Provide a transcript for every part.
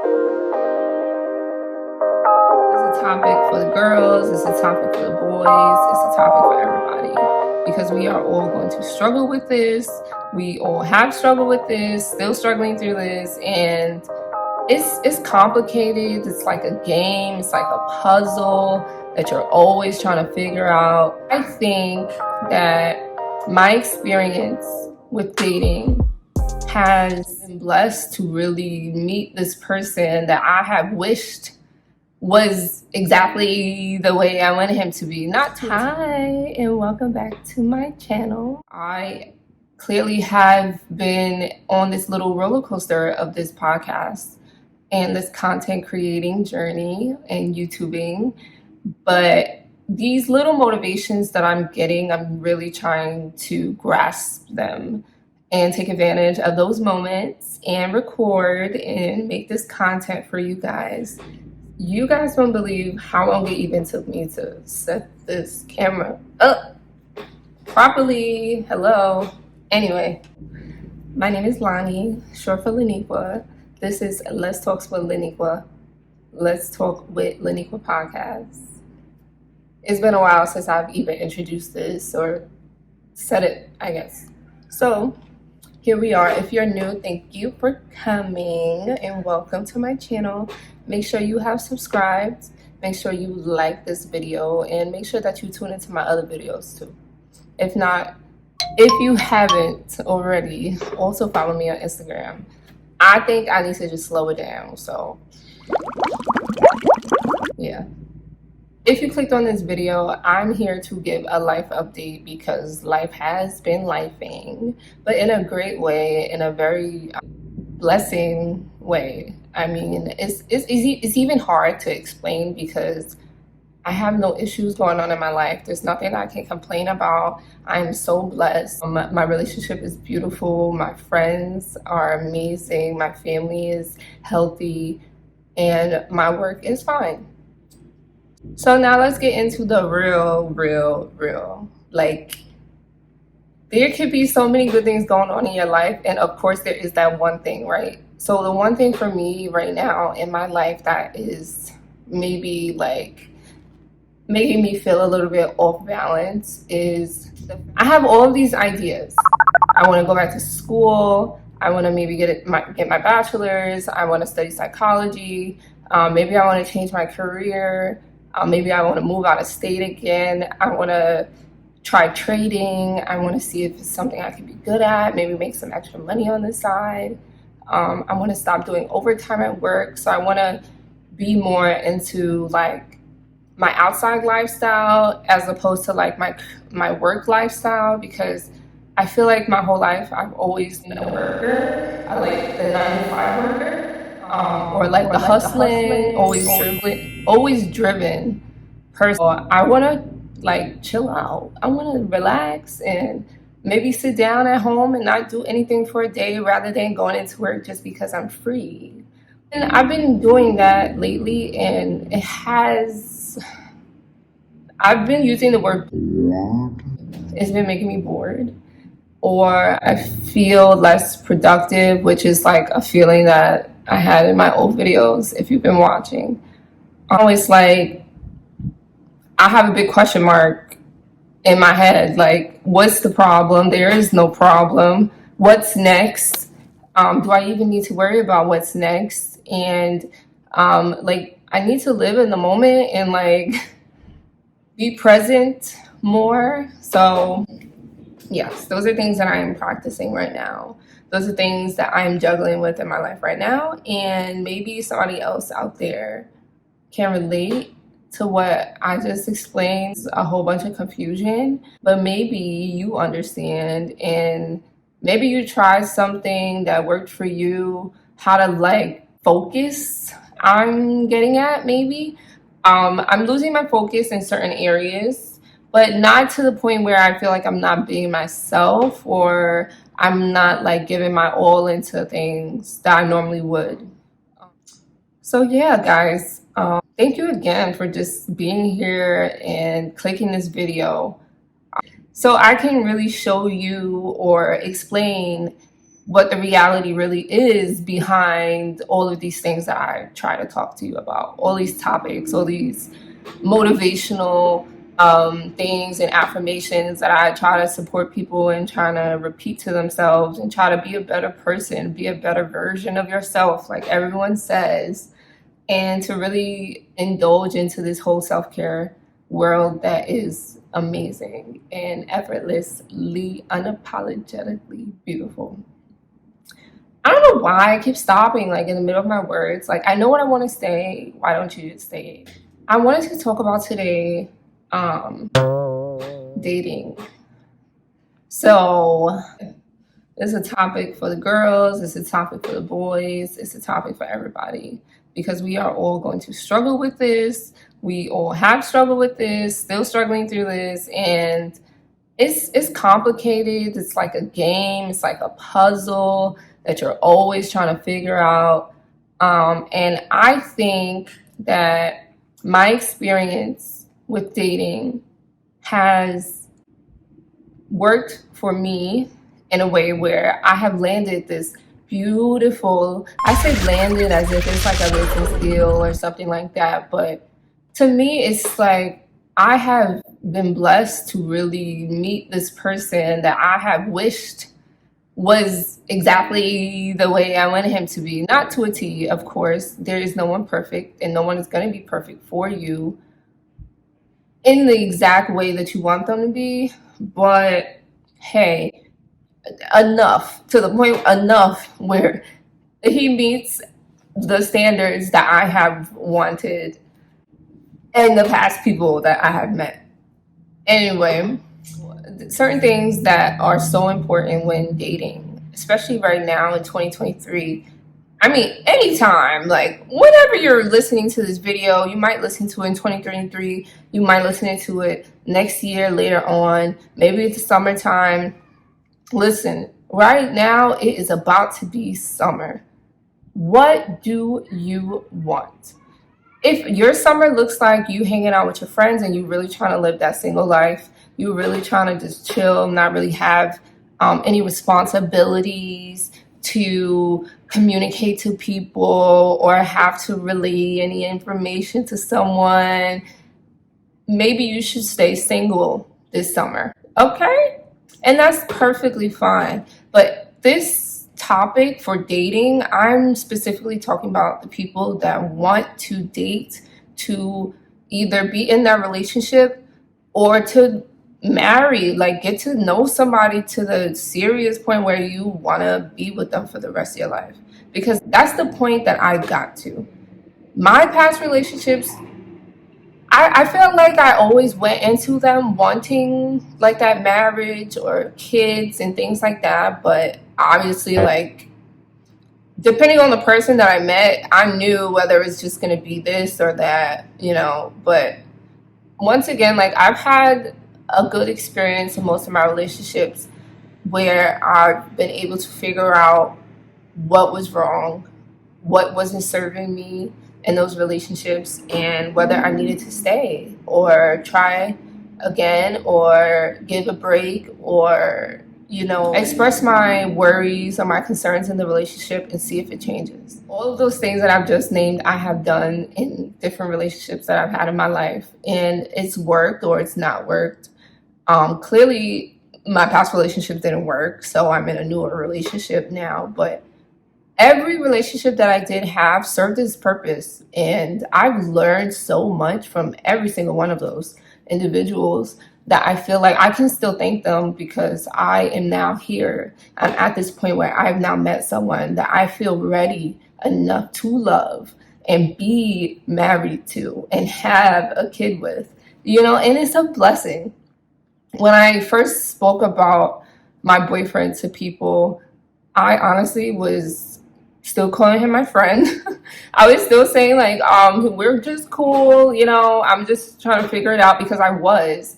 It's a topic for the girls, it's a topic for the boys, it's a topic for everybody, because we are all going to struggle with this. We all have struggled with this, still struggling through this, and it's complicated. It's like a game, it's like a puzzle that you're always trying to figure out. I think that my experience with dating has been blessed to really meet this person that I have wished was exactly the way I wanted him to be. Not hi, and welcome back to my channel. I clearly have been on this little roller coaster of this podcast and this content creating journey and YouTubing, but these little motivations that I'm getting, I'm really trying to grasp them and take advantage of those moments and record and make this content for you guys. You guys won't believe how long it even took me to set this camera up properly. Hello. Anyway, my name is Lani, short for Laniqua. This is Let's Talk with Laniqua. Let's Talk with Laniqua podcast. It's been a while since I've even introduced this or said it, I guess. So here we are. If you're new, thank you for coming and welcome to my channel. Make sure you have subscribed. Make sure you like this video and make sure that you tune into my other videos too. If not, if you haven't already, also follow me on Instagram. I think I need to just slow it down. So yeah. If you clicked on this video, I'm here to give a life update because life has been lifing, but in a great way, in a very blessing way. I mean, it's easy. It's even hard to explain because I have no issues going on in my life. There's nothing I can complain about. I'm so blessed. My relationship is beautiful. My friends are amazing. My family is healthy, and my work is fine. So now let's get into the real. Like, there could be so many good things going on in your life, and of course there is that one thing, right? So the one thing for me right now in my life that is maybe like making me feel a little bit off balance is I have all of these ideas. I want to go back to school. I want to maybe get my bachelor's. I want to study psychology. Maybe I want to change my career. Maybe I want to move out of state again. I want to try trading. I want to see if it's something I can be good at, maybe make some extra money on the side. I want to stop doing overtime at work. So I want to be more into like my outside lifestyle as opposed to like my work lifestyle, because I feel like my whole life I've always been a worker. I like the 9-to-5 worker, or like the hustling, always driven person. I want to like chill out. I want to relax and maybe sit down at home and not do anything for a day rather than going into work just because I'm free. And I've been doing that lately, and I've been using the word it's been making me bored, or I feel less productive, which is like a feeling that I had in my old videos if you've been watching. I'm always like, I have a big question mark in my head, like, what's the problem? There is no problem. What's next? Do I even need to worry about what's next? And like, I need to live in the moment and like be present more. So yes, those are things that I am practicing right now. Those are things that I'm juggling with in my life right now. And maybe somebody else out there can relate to what I just explained. A whole bunch of confusion, but maybe you understand and maybe you try something that worked for you, how to like focus. I'm getting at maybe. I'm losing my focus in certain areas, but not to the point where I feel like I'm not being myself or I'm not like giving my all into things that I normally would. So yeah, guys, thank you again for just being here and clicking this video so I can really show you or explain what the reality really is behind all of these things that I try to talk to you about, all these topics, all these motivational things and affirmations that I try to support people in trying to repeat to themselves and try to be a better person, be a better version of yourself, like everyone says, and to really indulge into this whole self-care world that is amazing and effortlessly, unapologetically beautiful. I don't know why I keep stopping like in the middle of my words. Like I know what I want to say. Why don't you just say it? I wanted to talk about today dating. So it's a topic for the girls, it's a topic for the boys, it's a topic for everybody because we are all going to struggle with this. We all have struggled with this, still struggling through this, and it's complicated. It's like a game, it's like a puzzle that you're always trying to figure out. And I think that my experience with dating has worked for me in a way where I have landed this beautiful, I say landed as if it's like a business deal or something like that, but to me, it's like I have been blessed to really meet this person that I have wished was exactly the way I wanted him to be. Not to a T, of course. There is no one perfect, and no one is going to be perfect for you in the exact way that you want them to be. But hey, enough to the point enough where he meets the standards that I have wanted and the past people that I have met. Anyway, certain things that are so important when dating, especially right now in 2023. I mean, anytime, like whenever you're listening to this video, you might listen to it in 2023, you might listen to it next year, later on, maybe it's the summertime. Listen, right now it is about to be summer. What do you want? If your summer looks like you hanging out with your friends and you really trying to live that single life, you really trying to just chill, not really have any responsibilities to communicate to people or have to relay any information to someone, maybe you should stay single this summer, okay? And that's perfectly fine. But this topic for dating, I'm specifically talking about the people that want to date to either be in that relationship or to marry, like get to know somebody to the serious point where you want to be with them for the rest of your life. Because that's the point that I got to. My past relationships, I felt like I always went into them wanting like that marriage or kids and things like that. But obviously, like, depending on the person that I met, I knew whether it's just going to be this or that, you know. But once again, like, I've had a good experience in most of my relationships where I've been able to figure out what was wrong, what wasn't serving me in those relationships, and whether I needed to stay or try again or give a break or, you know, express my worries or my concerns in the relationship and see if it changes. All of those things that I've just named, I have done in different relationships that I've had in my life, and it's worked or it's not worked. Clearly, my past relationship didn't work, so I'm in a newer relationship now, but every relationship that I did have served its purpose, and I've learned so much from every single one of those individuals that I feel like I can still thank them because I am now here. I'm at this point where I've now met someone that I feel ready enough to love and be married to and have a kid with, you know, and it's a blessing. When I first spoke about my boyfriend to people, I honestly was still calling him my friend. I was still saying like, we're just cool, you know, I'm just trying to figure it out because I was.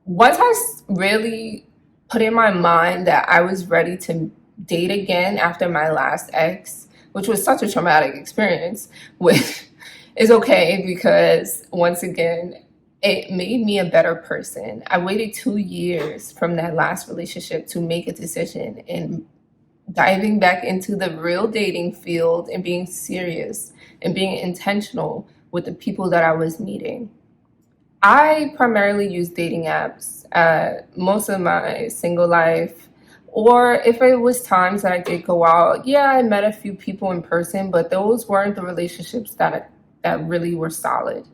Once I really put in my mind that I was ready to date again after my last ex, which was such a traumatic experience, which is okay because once again, it made me a better person. I waited 2 years from that last relationship to make a decision and diving back into the real dating field and being serious and being intentional with the people that I was meeting. I primarily use dating apps most of my single life. Or if it was times that I did go out, yeah, I met a few people in person, but those weren't the relationships that really were solid.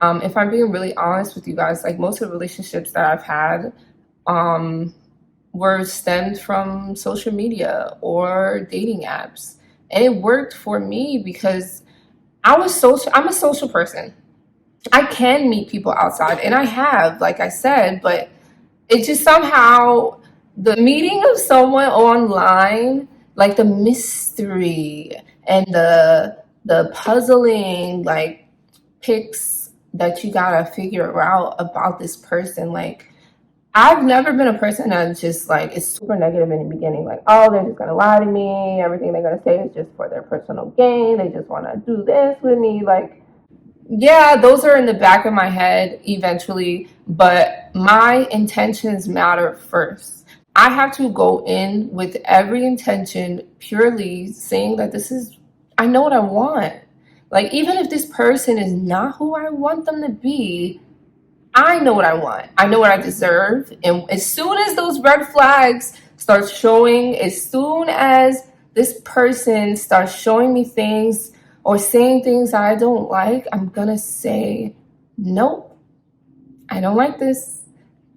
If I'm being really honest with you guys, like most of the relationships that I've had um, were stemmed from social media or dating apps. And it worked for me because I'm a social person. I can meet people outside, and I have, like I said, but it just somehow, the meeting of someone online, like the mystery and the puzzling like pics that you gotta figure out about this person. Like I've never been a person that just like is super negative in the beginning, like, oh, they're just gonna lie to me, everything they're gonna say is just for their personal gain, they just wanna do this with me. Like, yeah, those are in the back of my head eventually, but my intentions matter first. I have to go in with every intention purely saying that I know what I want. Like, even if this person is not who I want them to be, I know what I want. I know what I deserve. And as soon as those red flags start showing, as soon as this person starts showing me things or saying things I don't like, I'm gonna say, nope, I don't like this.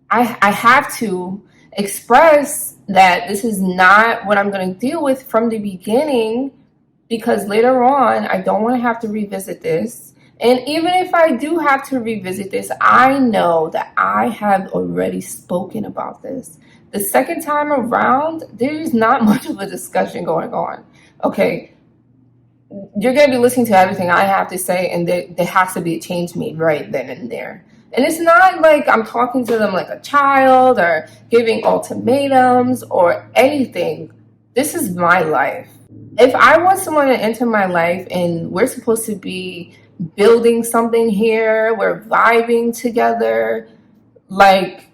I have to express that this is not what I'm gonna deal with from the beginning, because later on, I don't want to have to revisit this. And even if I do have to revisit this, I know that I have already spoken about this. The second time around, there's not much of a discussion going on. Okay, you're going to be listening to everything I have to say, and there has to be a change made right then and there. And it's not like I'm talking to them like a child or giving ultimatums or anything. This is my life. If I want someone to enter my life and we're supposed to be building something here, we're vibing together, like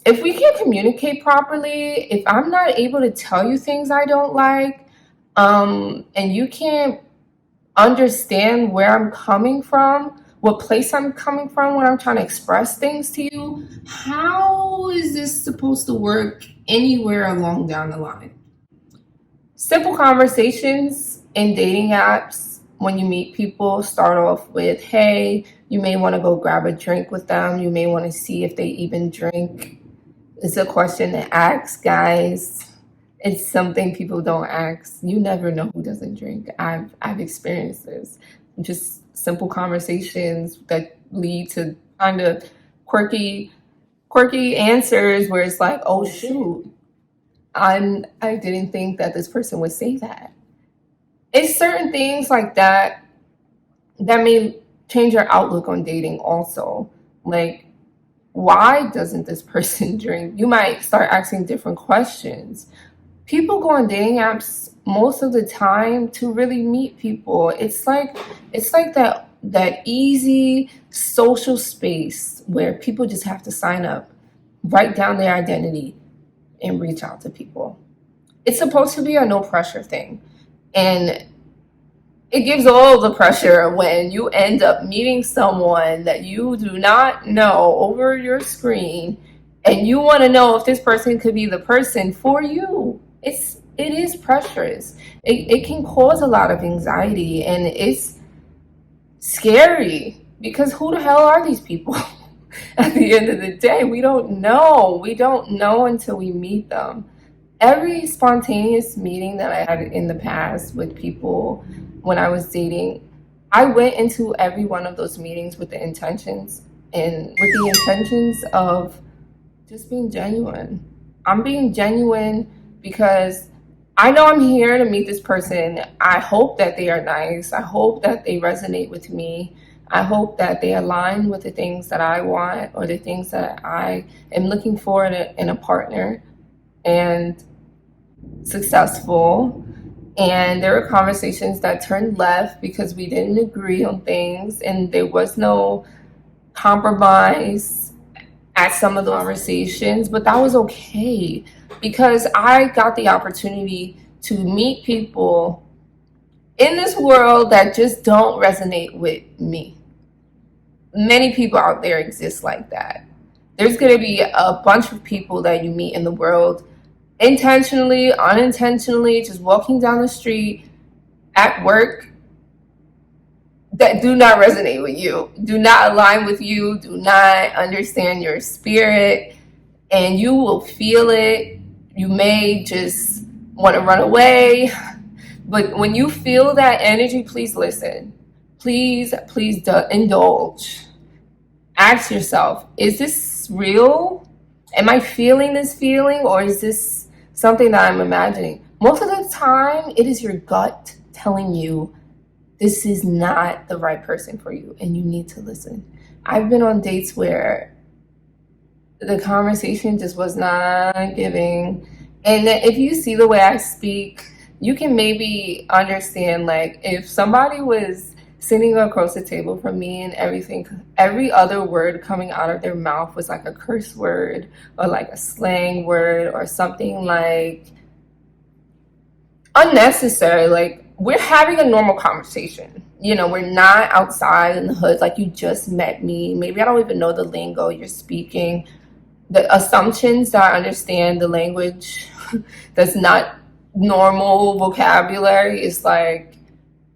if we can't communicate properly, if I'm not able to tell you things I don't like, and you can't understand where I'm coming from, what place I'm coming from when I'm trying to express things to you, how is this supposed to work anywhere along down the line? Simple conversations in dating apps when you meet people start off with, hey, you may want to go grab a drink with them. You may want to see if they even drink. It's a question to ask, guys. It's something people don't ask. You never know who doesn't drink. I've experienced this. Just simple conversations that lead to kind of quirky answers where it's like, oh shoot, I didn't think that this person would say that. It's certain things like that that may change your outlook on dating also. Like, why doesn't this person drink? You might start asking different questions. People go on dating apps most of the time to really meet people. It's like that easy social space where people just have to sign up, write down their identity, and reach out to people. It's supposed to be a no pressure thing. And it gives all the pressure when you end up meeting someone that you do not know over your screen and you want to know if this person could be the person for you. It is pressures. It can cause a lot of anxiety, and it's scary because who the hell are these people? At the end of the day, we don't know. We don't know until we meet them. Every spontaneous meeting that I had in the past with people when I was dating, I went into every one of those meetings with the intentions of just being genuine. I'm being genuine because I know I'm here to meet this person. I hope that they are nice. I hope that they resonate with me. I hope that they align with the things that I want or the things that I am looking for in a partner, and successful. And there were conversations that turned left because we didn't agree on things and there was no compromise at some of the conversations, but that was okay because I got the opportunity to meet people in this world that just don't resonate with me. Many people out there exist like that. There's going to be a bunch of people that you meet in the world, intentionally, unintentionally, just walking down the street, at work, that do not resonate with you, do not align with you, do not understand your spirit, and you will feel it. You may just want to run away, but when you feel that energy, please listen. Please indulge. Ask yourself, is this real? Am I feeling this feeling, or is this something that I'm imagining? Most of the time, it is your gut telling you this is not the right person for you and you need to listen. I've been on dates where the conversation just was not giving. And if you see the way I speak, you can maybe understand, like, if somebody was sitting across the table from me and every other word coming out of their mouth was like a curse word or like a slang word or something like unnecessary. Like, we're having a normal conversation. You know, we're not outside in the hood like you just met me. Maybe I don't even know the lingo you're speaking. The assumptions that I understand the language that's not normal vocabulary is like,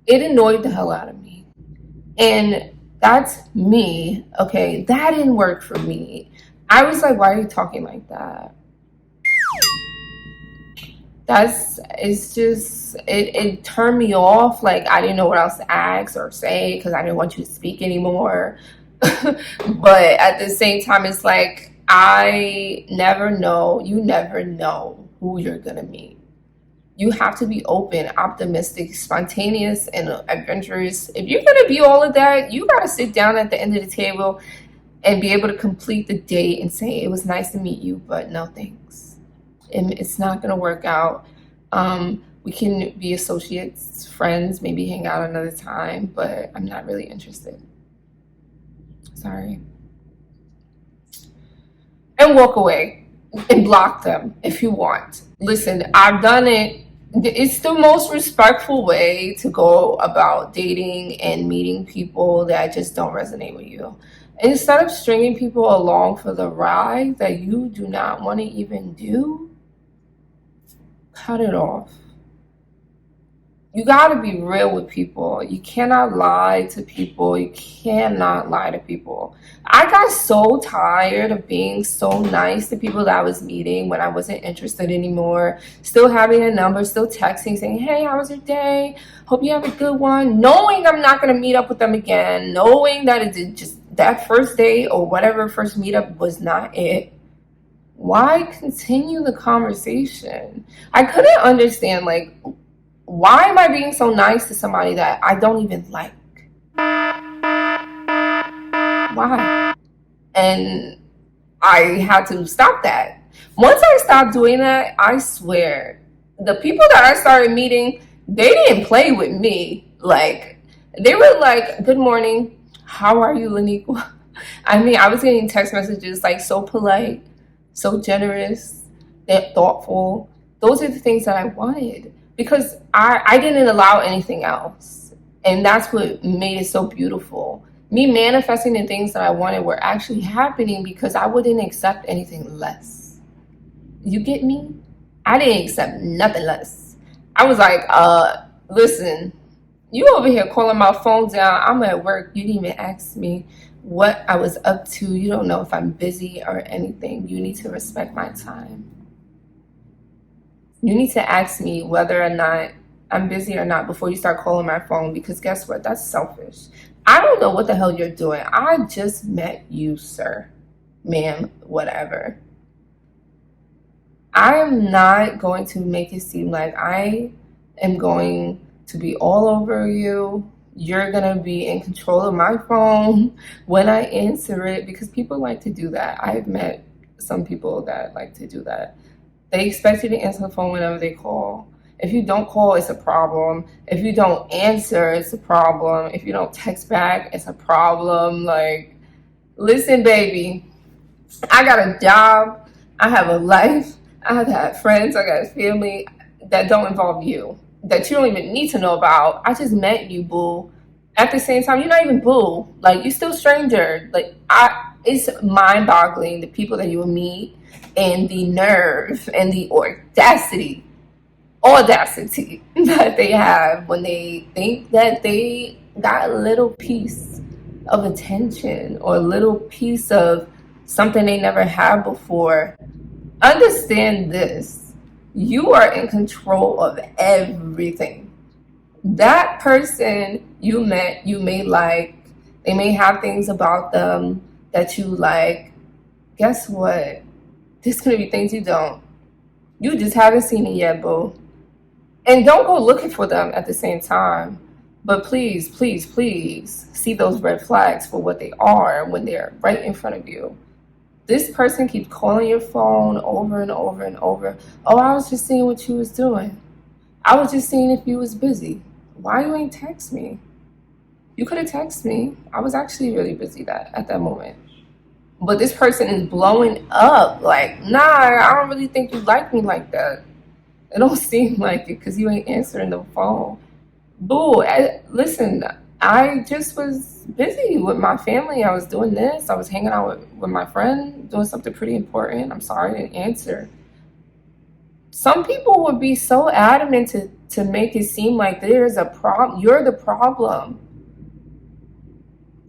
it annoyed the hell out of me. And that's me. Okay, that didn't work for me. I was like, why are you talking like that? It turned me off. Like, I didn't know what else to ask or say because I didn't want you to speak anymore. But at the same time, it's like, you never know who you're gonna meet. You have to be open, optimistic, spontaneous, and adventurous. If you're gonna be all of that, you gotta sit down at the end of the table and be able to complete the date and say, it was nice to meet you, but no thanks. And it's not going to work out. We can be associates, friends, maybe hang out another time, but I'm not really interested. Sorry. And walk away and block them if you want. Listen, I've done it. It's the most respectful way to go about dating and meeting people that just don't resonate with you. Instead of stringing people along for the ride that you do not want to even do, cut it off. You got to be real with people. You cannot lie to people. You cannot lie to people. I got so tired of being so nice to people that I was meeting when I wasn't interested anymore. Still having a number, still texting, saying, hey, how was your day? Hope you have a good one. Knowing I'm not going to meet up with them again. Knowing that it's just that first date or whatever first meetup was not it. Why continue the conversation? I couldn't understand, like, why am I being so nice to somebody that I don't even like? Why? And I had to stop that. Once I stopped doing that, I swear, the people that I started meeting, they didn't play with me. Like, they were like, good morning. How are you, Laniqua? I mean, I was getting text messages like so polite, so generous, that thoughtful. Those are the things that I wanted because I didn't allow anything else. And that's what made it so beautiful. Me manifesting the things that I wanted were actually happening because I wouldn't accept anything less. You get me? I didn't accept nothing less. I was like, listen, you over here calling my phone down. I'm at work. You didn't even ask me what I was up to. You don't know if I'm busy or anything. You need to respect my time. You need to ask me whether or not I'm busy or not before you start calling my phone, because guess what? That's selfish. I don't know what the hell you're doing. I just met you, sir, ma'am, whatever. I am not going to make it seem like I am going to be all over you. You're going to be in control of my phone when I answer it, because people like to do that. I've met some people that like to do that. They expect you to answer the phone whenever they call. If you don't call, it's a problem. If you don't answer, it's a problem. If you don't text back, it's a problem. Like, listen, baby, I got a job, I have a life, I have had friends, I got a family that don't involve you, that you don't even need to know about. I just met you, boo. At the same time, you're not even boo. Like, you're still a stranger. Like, it's mind boggling the people that you will meet and the nerve and the audacity that they have when they think that they got a little piece of attention or a little piece of something they never had before. Understand this: you are in control of everything. That person you met, you may like, they may have things about them that you like. Guess what? There's gonna be things you don't. You just haven't seen it yet, boo. And don't go looking for them at the same time. But please, please, please see those red flags for what they are when they're right in front of you. This person keeps calling your phone over and over and over. Oh, I was just seeing what you was doing. I was just seeing if you was busy. Why you ain't text me? You could have texted me. I was actually really busy at that moment. But this person is blowing up like, nah, I don't really think you like me like that. It don't seem like it because you ain't answering the phone. Boo, listen, I just was busy with my family. I was doing this. I was hanging out with my friend, doing something pretty important. I'm sorry I didn't answer. Some people would be so adamant to make it seem like there's a problem. You're the problem.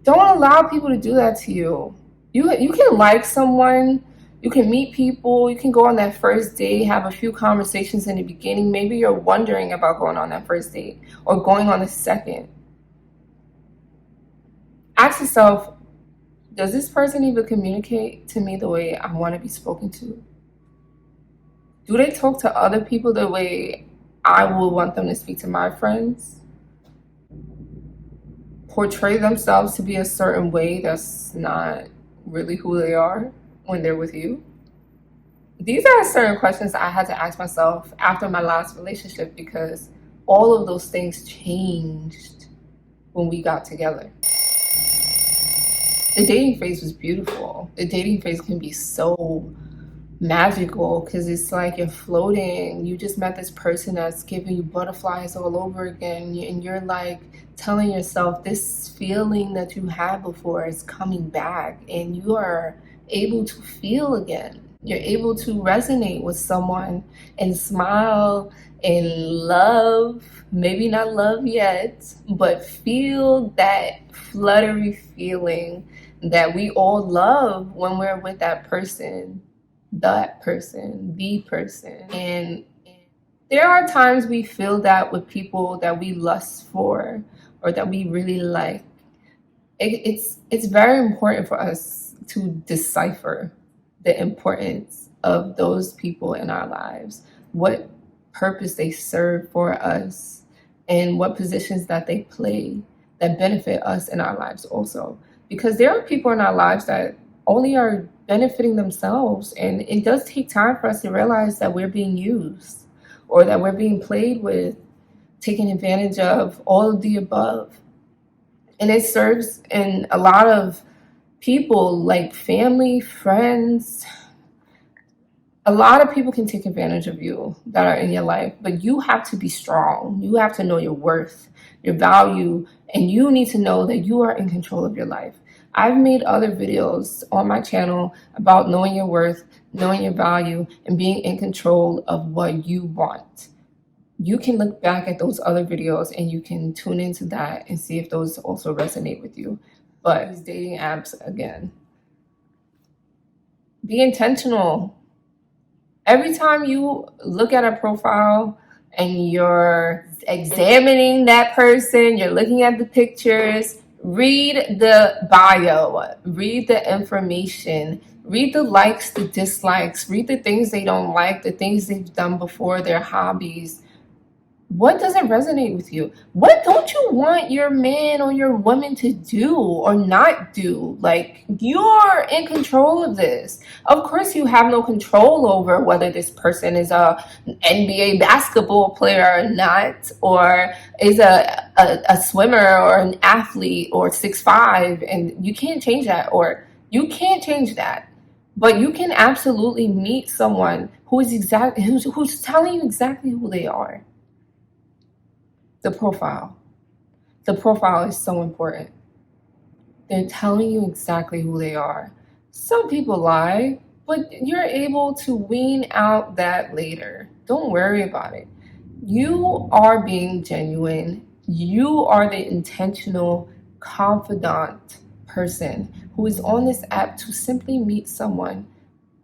Don't allow people to do that to you. You can like someone, you can meet people, you can go on that first date, have a few conversations in the beginning. Maybe you're wondering about going on that first date or going on the second. Ask yourself, does this person even communicate to me the way I want to be spoken to? Do they talk to other people the way I would want them to speak to my friends? Portray themselves to be a certain way that's not really who they are when they're with you? These are certain questions I had to ask myself after my last relationship because all of those things changed when we got together. The dating phase was beautiful. The dating phase can be so magical because it's like you're floating. You just met this person that's giving you butterflies all over again, and you're like telling yourself this feeling that you had before is coming back, and you are able to feel again. You're able to resonate with someone and smile and love, maybe not love yet, but feel that fluttery feeling that we all love when we're with that person, the person. And there are times we feel that with people that we lust for or that we really like. It's very important for us to decipher the importance of those people in our lives, what purpose they serve for us, and what positions that they play that benefit us in our lives also. Because there are people in our lives that only are benefiting themselves, and it does take time for us to realize that we're being used or that we're being played with, taken advantage of, all of the above. And it serves in a lot of people, like family, friends. A lot of people can take advantage of you that are in your life, but you have to be strong. You have to know your worth, your value, and you need to know that you are in control of your life. I've made other videos on my channel about knowing your worth, knowing your value, and being in control of what you want. You can look back at those other videos and you can tune into that and see if those also resonate with you. But these dating apps, again, be intentional. Every time you look at a profile and you're examining that person, you're looking at the pictures, read the bio, read the information, read the likes, the dislikes, read the things they don't like, the things they've done before, their hobbies. What doesn't resonate with you? What don't you want your man or your woman to do or not do? Like, you're in control of this. Of course, you have no control over whether this person is a NBA basketball player or not, or is a swimmer or an athlete or 6'5", and you can't change that, or you can't change that. But you can absolutely meet someone who's telling you exactly who they are. The profile. The profile is so important. They're telling you exactly who they are. Some people lie, but you're able to wean out that later. Don't worry about it. You are being genuine. You are the intentional, confidant person who is on this app to simply meet someone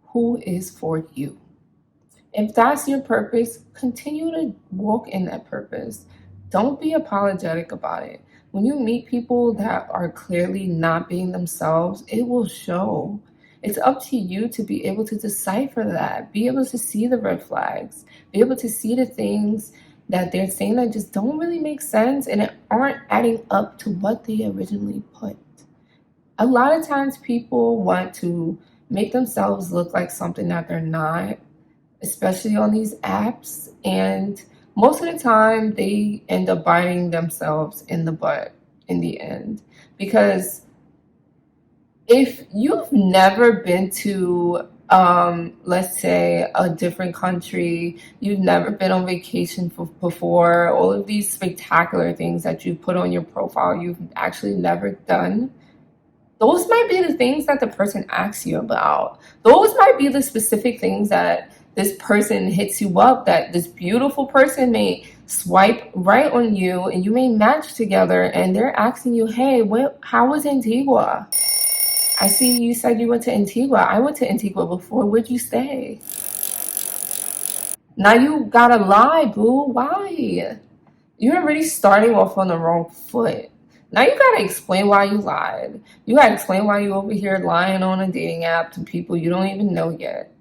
who is for you. If that's your purpose, continue to walk in that purpose. Don't be apologetic about it. When you meet people that are clearly not being themselves, it will show. It's up to you to be able to decipher that, be able to see the red flags, be able to see the things that they're saying that just don't really make sense and aren't adding up to what they originally put. A lot of times people want to make themselves look like something that they're not, especially on these apps. And most of the time, they end up biting themselves in the butt in the end. Because if you've never been to, let's say, a different country, you've never been on vacation before, all of these spectacular things that you put on your profile, you've actually never done. Those might be the things that the person asks you about. Those might be the specific things that this person hits you up, that this beautiful person may swipe right on you and you may match together and they're asking you, hey, how was Antigua? I see you said you went to Antigua. I went to Antigua before. Where'd you stay? Now you gotta lie, boo. Why? You're already starting off on the wrong foot. Now you gotta explain why you lied. You gotta explain why you over here lying on a dating app to people you don't even know yet.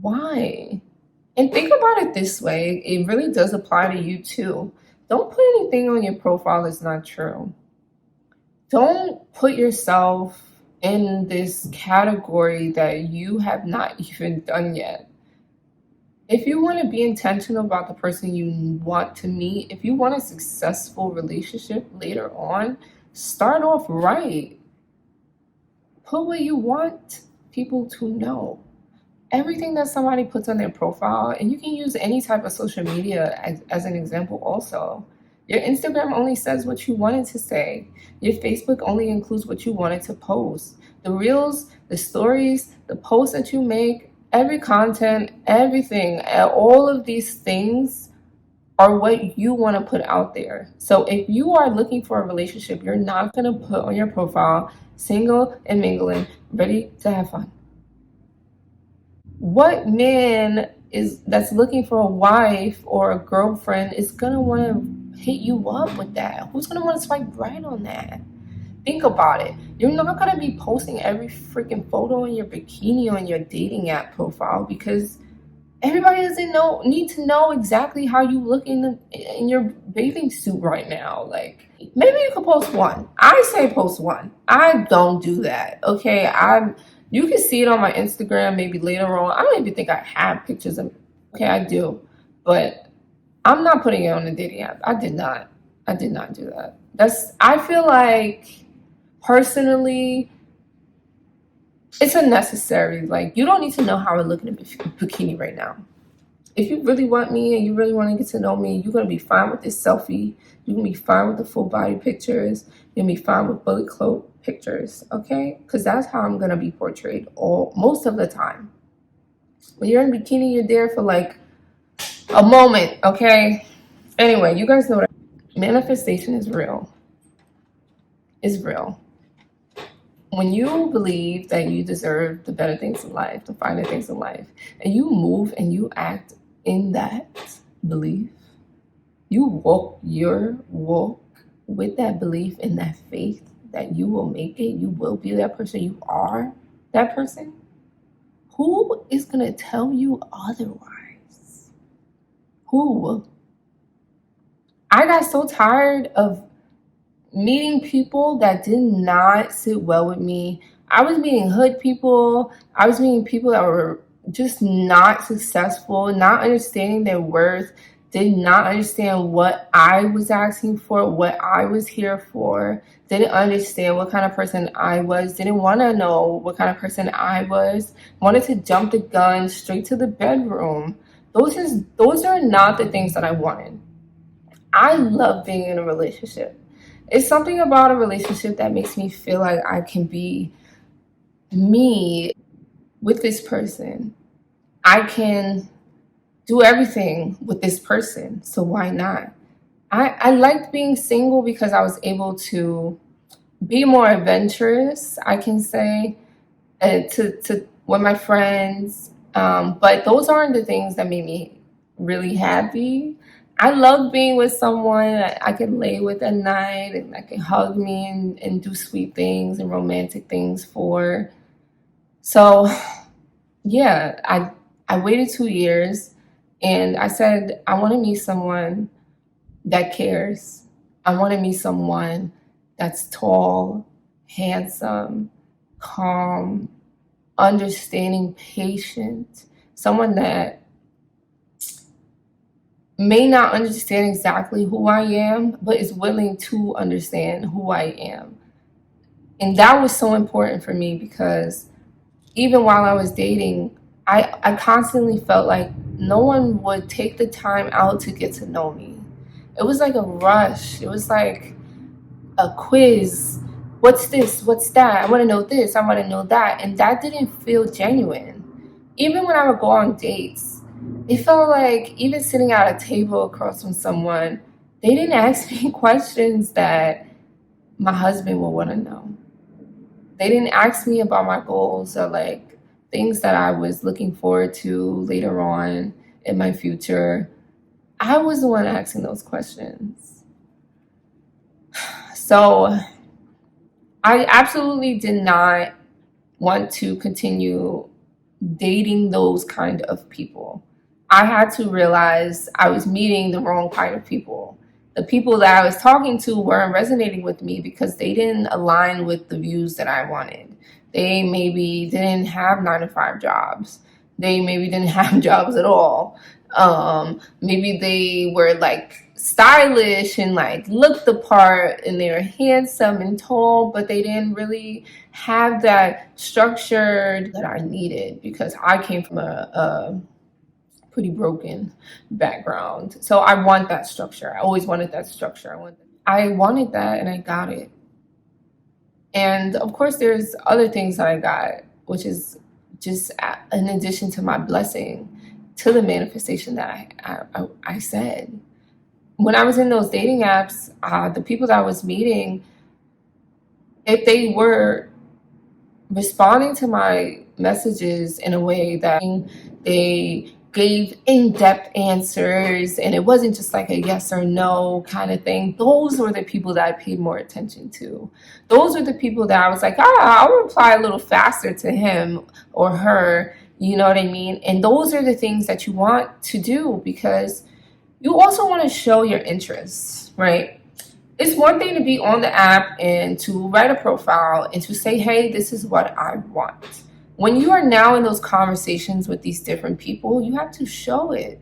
Why? And think about it this way, it really does apply to you too. Don't put anything on your profile that's not true. Don't put yourself in this category that you have not even done yet. If you want to be intentional about the person you want to meet, if you want a successful relationship later on, start off right. Put what you want people to know. Everything that somebody puts on their profile, and you can use any type of social media as an example also. Your Instagram only says what you wanted to say. Your Facebook only includes what you wanted to post. The reels, the stories, the posts that you make, every content, everything, all of these things are what you want to put out there. So if you are looking for a relationship, you're not going to put on your profile single and mingling, ready to have fun. What man is that's looking for a wife or a girlfriend is going to want to hit you up with that? Who's going to want to swipe right on that? Think about it. You're not going to be posting every freaking photo in your bikini on your dating app profile because everybody doesn't need to know exactly how you look in your bathing suit right now. Like, maybe you could post one. I say post one. I don't do that. Okay, you can see it on my Instagram maybe later on. I don't even think I have pictures of. Okay, I do, but I'm not putting it on the dating app. I did not do that. I feel like personally, it's unnecessary. Like, you don't need to know how I look in a bikini right now. If you really want me and you really want to get to know me, you're going to be fine with this selfie. You're going to be fine with the full body pictures. You're going to be fine with bullet cloak pictures, okay? Because that's how I'm going to be portrayed most of the time. When you're in bikini, you're there for like a moment, okay? Anyway, you guys know that manifestation is real. It's real. When you believe that you deserve the better things in life, the finer things in life, and you move and you act in that belief, you walk your walk with that belief and that faith that you will make it, you will be that person, you are that person, who is going to tell you otherwise? Who? I got so tired of meeting people that did not sit well with me. I was meeting hood people. I was meeting people that were just not successful, not understanding their worth, did not understand what I was asking for, what I was here for, didn't understand what kind of person I was, didn't want to know what kind of person I was, wanted to jump the gun straight to the bedroom. Those are not the things that I wanted. I love being in a relationship. It's something about a relationship that makes me feel like I can be me with this person. I can do everything with this person, so why not? I liked being single because I was able to be more adventurous, I can say, to with my friends. But those aren't the things that made me really happy. I love being with someone that I can lay with at night and that can hug me and do sweet things and romantic things for. So yeah, I waited 2 years and I said I want to meet someone that cares. I want to meet someone that's tall, handsome, calm, understanding, patient, someone that may not understand exactly who I am, but is willing to understand who I am. And that was so important for me because even while I was dating, I constantly felt like no one would take the time out to get to know me. It was like a rush. It was like a quiz. What's this? What's that? I want to know this. I want to know that. And that didn't feel genuine. Even when I would go on dates, it felt like even sitting at a table across from someone, they didn't ask me questions that my husband would want to know. They didn't ask me about my goals or like things that I was looking forward to later on in my future. I was the one asking those questions. So I absolutely did not want to continue dating those kind of people. I had to realize I was meeting the wrong kind of people. The people that I was talking to weren't resonating with me because they didn't align with the views that I wanted. They maybe didn't have 9 to 5 jobs. They maybe didn't have jobs at all. Maybe they were like stylish and like looked the part and they were handsome and tall, but they didn't really have that structure that I needed because I came from a pretty broken background. So I want that structure. I always wanted that structure. I wanted that and I got it. And of course, there's other things that I got, which is just in addition to my blessing, to the manifestation that I said. When I was in those dating apps, the people that I was meeting, if they were responding to my messages in a way that they gave in-depth answers and it wasn't just like a yes or no kind of thing, those were the people that I paid more attention to. Those were the people that I was like, I'll reply a little faster to him or her, you know what I mean? And those are the things that you want to do because you also want to show your interests, right? It's one thing to be on the app and to write a profile and to say, hey, this is what I want. When you are now in those conversations with these different people, you have to show it.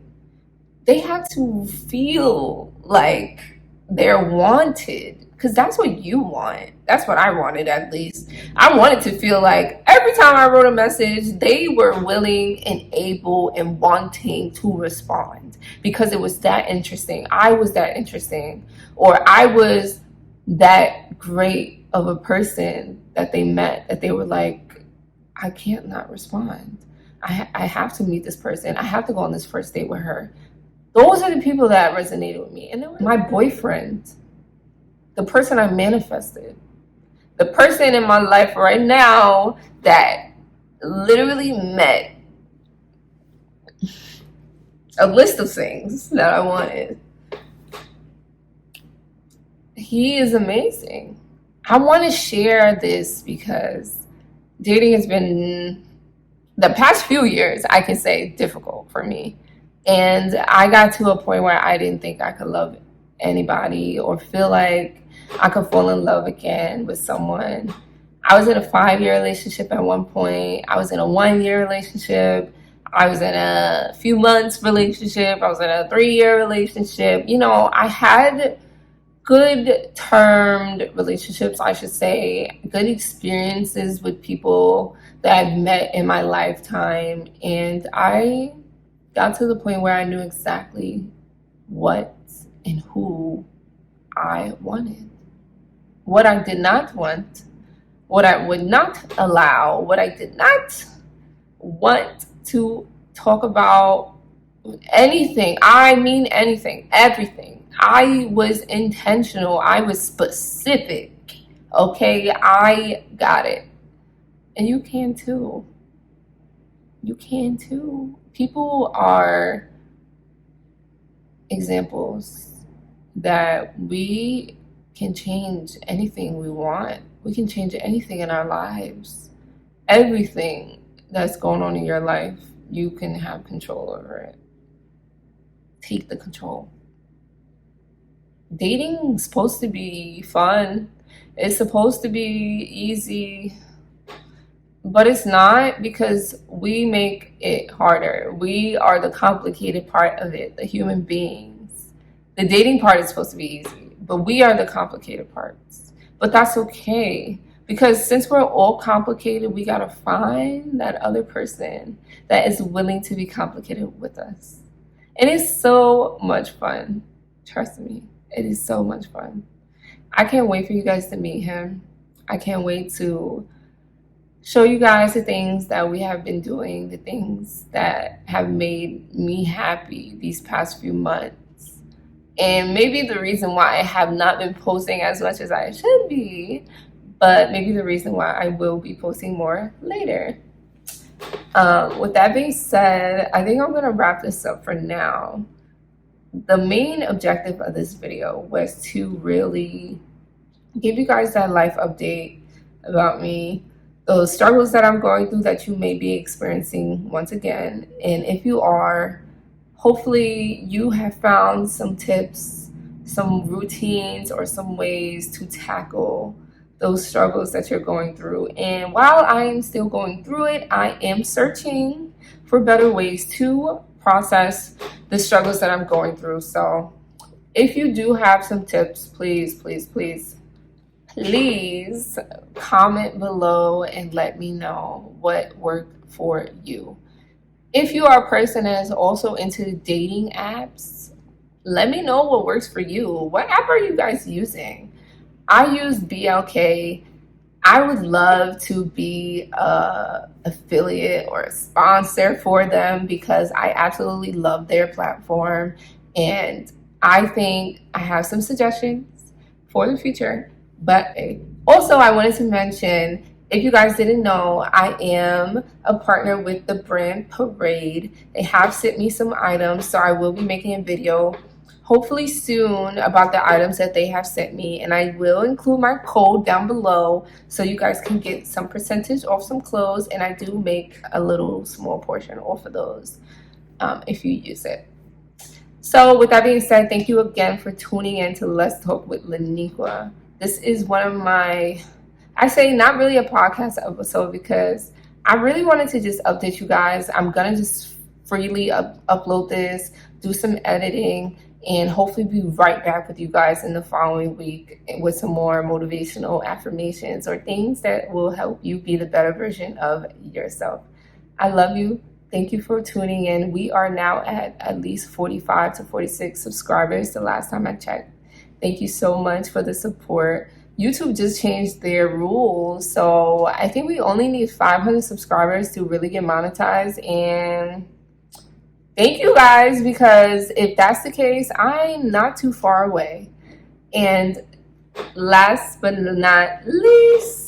They have to feel like they're wanted because that's what you want. That's what I wanted, at least. I wanted to feel like every time I wrote a message, they were willing and able and wanting to respond because it was that interesting. I was that interesting, or I was that great of a person that they met, that they were like, I can't not respond. I have to meet this person. I have to go on this first date with her. Those are the people that resonated with me. And then my boyfriend, the person I manifested, the person in my life right now that literally met a list of things that I wanted. He is amazing. I want to share this because dating has been, the past few years, I can say, difficult for me. And I got to a point where I didn't think I could love anybody or feel like I could fall in love again with someone. I was in a 5-year relationship at one point. I was in a 1-year relationship. I was in a few months relationship. I was in a 3-year relationship. You know, I had good termed relationships, I should say, good experiences with people that I've met in my lifetime. And I got to the point where I knew exactly what and who I wanted, what I did not want, what I would not allow, what I did not want to talk about, anything. I mean, anything, everything. I was intentional, I was specific. Okay, I got it. And you can too. You can too. People are examples that we can change anything we want. We can change anything in our lives. Everything that's going on in your life, you can have control over it. Take the control. Dating is supposed to be fun. It's supposed to be easy, but it's not, because we make it harder. We are the complicated part of it, the human beings. The dating part is supposed to be easy, but we are the complicated parts. But that's okay, because since we're all complicated, we gotta find that other person that is willing to be complicated with us. And it's so much fun. Trust me, it is so much fun. I can't wait for you guys to meet him. I can't wait to show you guys the things that we have been doing, the things that have made me happy these past few months. And maybe the reason why I have not been posting as much as I should be, but maybe the reason why I will be posting more later. With that being said, I think I'm going to wrap this up for now. The main objective of this video was to really give you guys that life update about me, those struggles that I'm going through that you may be experiencing once again. And if you are, hopefully you have found some tips, some routines, or some ways to tackle those struggles that you're going through. And while I am still going through it, I am searching for better ways to process the struggles that I'm going through. So if you do have some tips, please comment below and let me know what worked for you. If you are a person that is also into dating apps, let me know what works for you. What app are you guys using? I use BLK. I would love to be a affiliate or a sponsor for them, because I absolutely love their platform, and I think I have some suggestions for the future. But also, I wanted to mention, if you guys didn't know, I am a partner with the brand Parade. They have sent me some items, so I will be making a video hopefully soon about the items that they have sent me, and I will include my code down below so you guys can get some percentage off some clothes, and I do make a little small portion off of those if you use it. So with that being said, thank you again for tuning in to Let's Talk with Laniqua. This is one of my, I say not really a podcast episode, because I really wanted to just update you guys. I'm gonna just freely upload this, do some editing, and hopefully be right back with you guys in the following week with some more motivational affirmations or things that will help you be the better version of yourself. I love you. Thank you for tuning in. We are now at least 45 to 46 subscribers the last time I checked. Thank you so much for the support. YouTube just changed their rules, so I think we only need 500 subscribers to really get monetized. And thank you guys, because if that's the case, I'm not too far away. And last but not least,